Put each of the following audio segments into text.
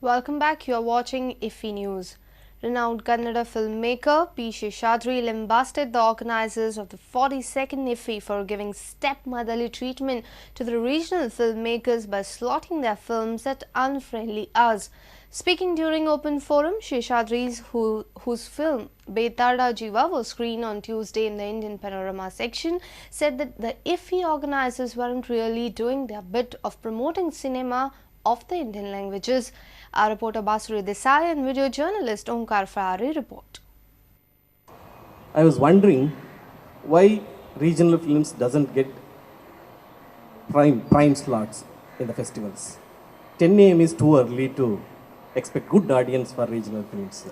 Welcome back. You are watching IffI News. Renowned Kannada filmmaker P. Sheshadri lambasted the organisers of the 42nd IffI for giving stepmotherly treatment to the regional filmmakers by slotting their films at unfriendly hours. Speaking during open forum, Sheshadri, whose film Betada Jiva was screened on Tuesday in the Indian Panorama section, said that the IffI organisers weren't really doing their bit of promoting cinema of the Indian languages. Our reporter Basuri Desai and video journalist Omkar Farari report. I was wondering why regional films doesn't get prime slots in the festivals. 10 a.m. is too early to expect good audience for regional films.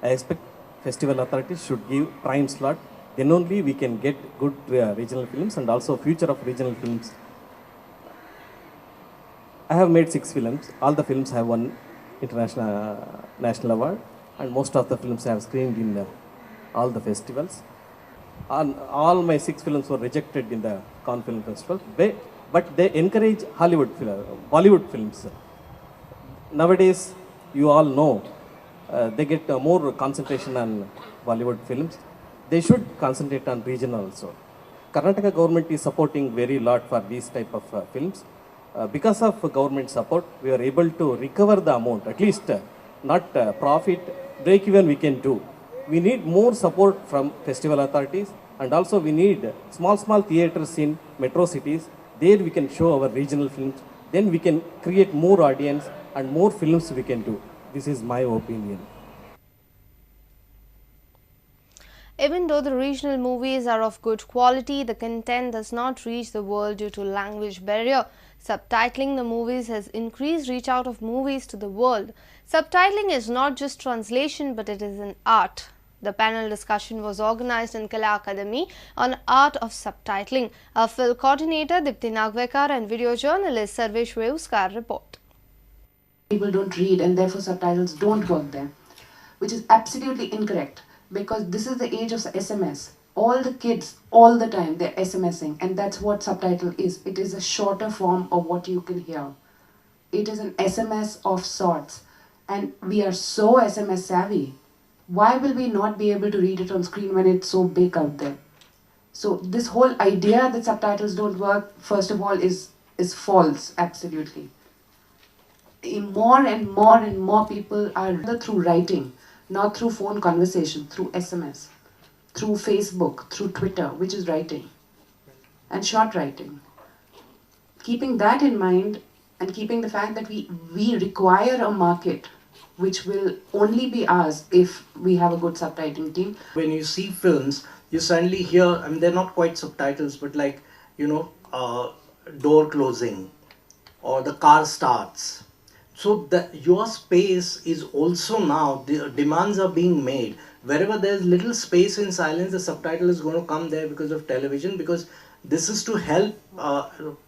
I expect festival authorities should give prime slot. Then only we can get good regional films and also future of regional films. I have made 6 films. All the films have won international national award, and most of the films have screened in all the festivals. All my 6 films were rejected in the Cannes Film Festival, but they encourage Bollywood films. Nowadays, you all know, they get more concentration on Bollywood films. They should concentrate on regional also. Karnataka government is supporting very lot for these type of films. Because of government support, we are able to recover the amount, at least not profit, break even we can do. We need more support from festival authorities, and also we need small theaters in metro cities. There we can show our regional films. Then we can create more audience and more films we can do. This is my opinion. Even though the regional movies are of good quality, the content does not reach the world due to language barrier. Subtitling the movies has increased reach out of movies to the world. Subtitling is not just translation, but it is an art. The panel discussion was organized in Kala Academy on art of subtitling. Our film coordinator Dipti Nagvekar and video journalist Sarvesh Reuskar report. People don't read and therefore subtitles don't work there, which is absolutely incorrect, because this is the age of SMS. All the kids, all the time, they're SMSing, and that's what subtitle is. It is a shorter form of what you can hear. It is an SMS of sorts, and we are so SMS savvy. Why will we not be able to read it on screen when it's so big out there? So this whole idea that subtitles don't work, first of all, is false, absolutely. More and more people are through writing, not through phone conversation, through SMS, through Facebook, through Twitter, which is writing, and short writing. Keeping that in mind, and keeping the fact that we require a market which will only be ours if we have a good subtitling team. When you see films, you suddenly hear, I mean, they're not quite subtitles, but like, door closing or the car starts. So your space is also now, the demands are being made. Wherever there's little space in silence, the subtitle is going to come there because of television, because this is to help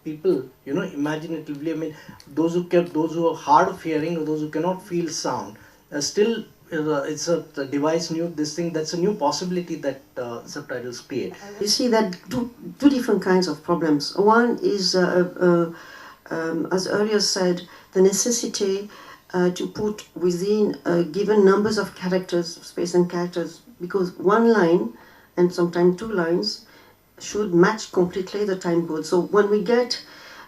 people, imaginatively. I mean, those who are hard of hearing, or those who cannot feel sound, still it's a device, that's a new possibility that subtitles create. You see that two different kinds of problems. One is, as earlier said, the necessity to put within given numbers of characters, space and characters, because one line and sometimes 2 lines should match completely the time code. So when we get,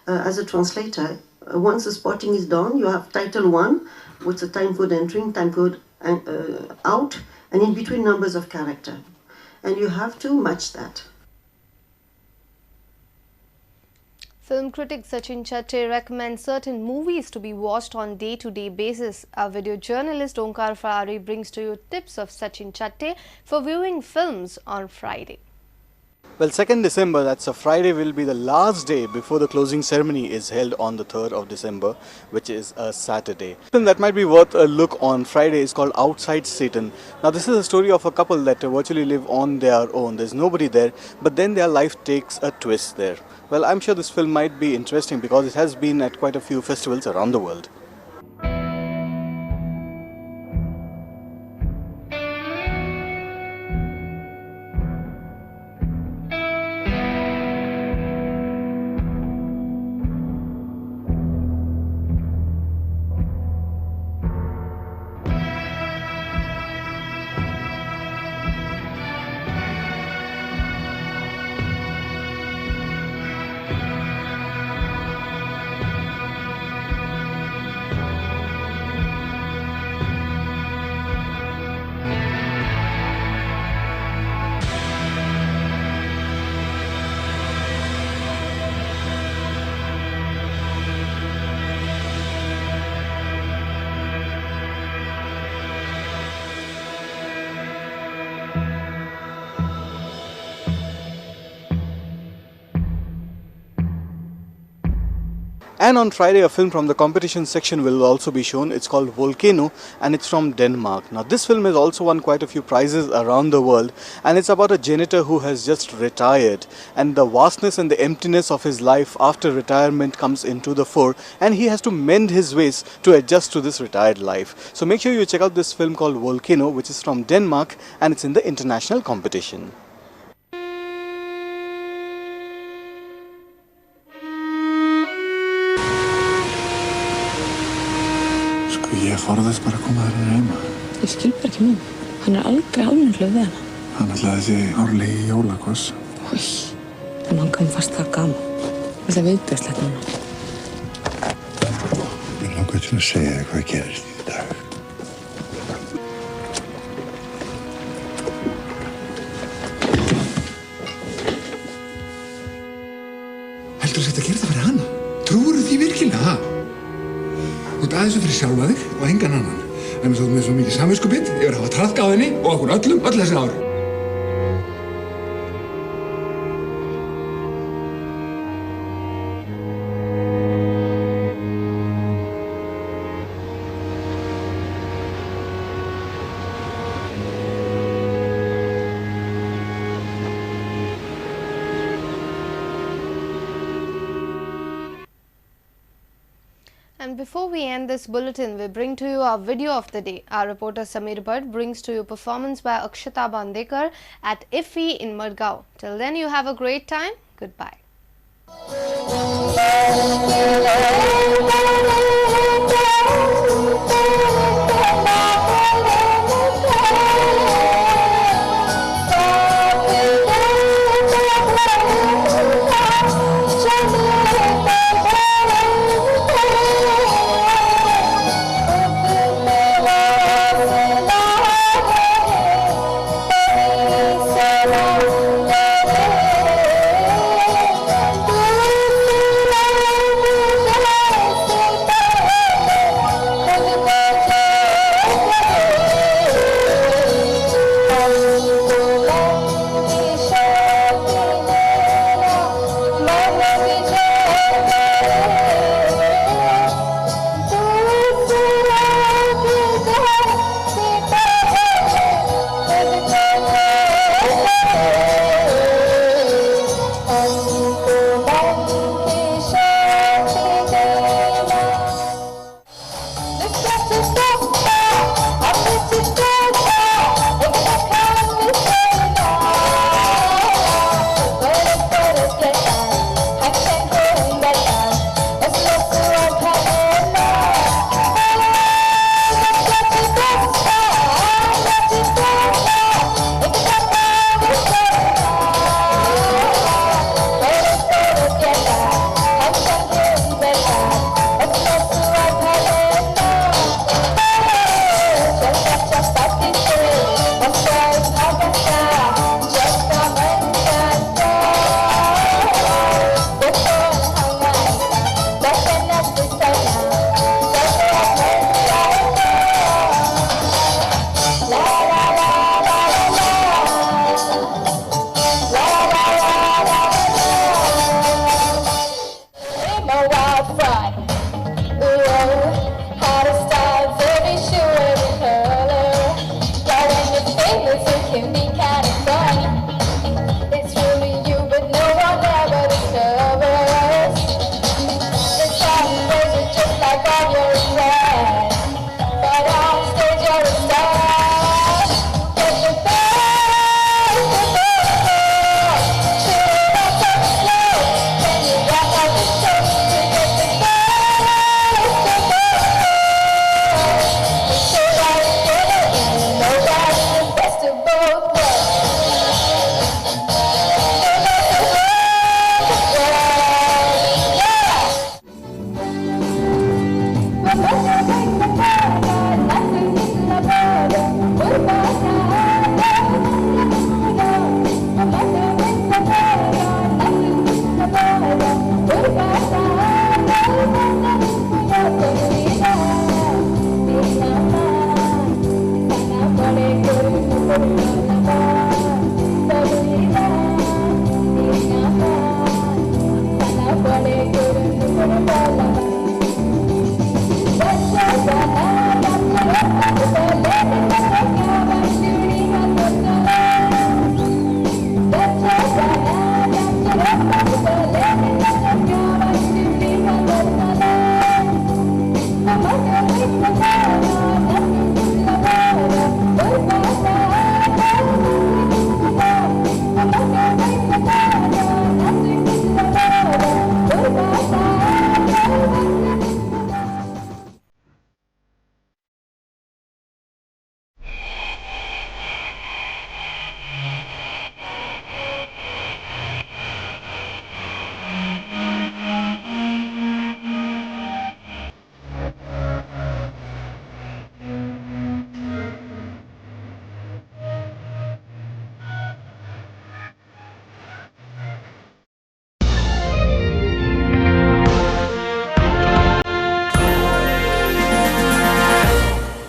as a translator, once the spotting is done, you have title 1 with the time code entering, time code out, and in between numbers of character. And you have to match that. Film critic Sachin Chatte recommends certain movies to be watched on day-to-day basis. Our video journalist Omkar Farari brings to you tips of Sachin Chatte for viewing films on Friday. Well, 2nd December, that's a Friday, will be the last day before the closing ceremony is held on the 3rd of December, which is a Saturday. The film that might be worth a look on Friday is called Outside Satan. Now, this is a story of a couple that virtually live on their own. There's nobody there, but then their life takes a twist there. Well, I'm sure this film might be interesting because it has been at quite a few festivals around the world. And on Friday, a film from the competition section will also be shown. It's called Volcano and it's from Denmark. Now, this film has also won quite a few prizes around the world, and it's about a janitor who has just retired, and the vastness and the emptiness of his life after retirement comes into the fore, and he has to mend his ways to adjust to this retired life. So make sure you check out this film called Volcano, which is from Denmark, and it's in the international competition. Ég forðast bara að koma þér heima. Ég skil bara ekki mömmu. Hann aldrei almennilegur við hana. Hann ætlaði þessi árlegi jólakoss. Új, það langar fast það gaman. Þetta viðbjörnslegt núna. Mér langar til að segja þér hvað gerist í dag. Heldur þetta að gera það fyrir hana? Trúirðu því virkilega? Þú ert aðeins fyrir sjálfa þig og engan annan. En þú ert með svo mikið samviskubit yfir að hafa traðkað á henni og okkur öllum öll þessi ár. And before we end this bulletin, we bring to you our video of the day. Our reporter Samir Bhatt brings to you performance by Akshata Bandekar at IffI in Madgaon. Till then, you have a great time. Goodbye.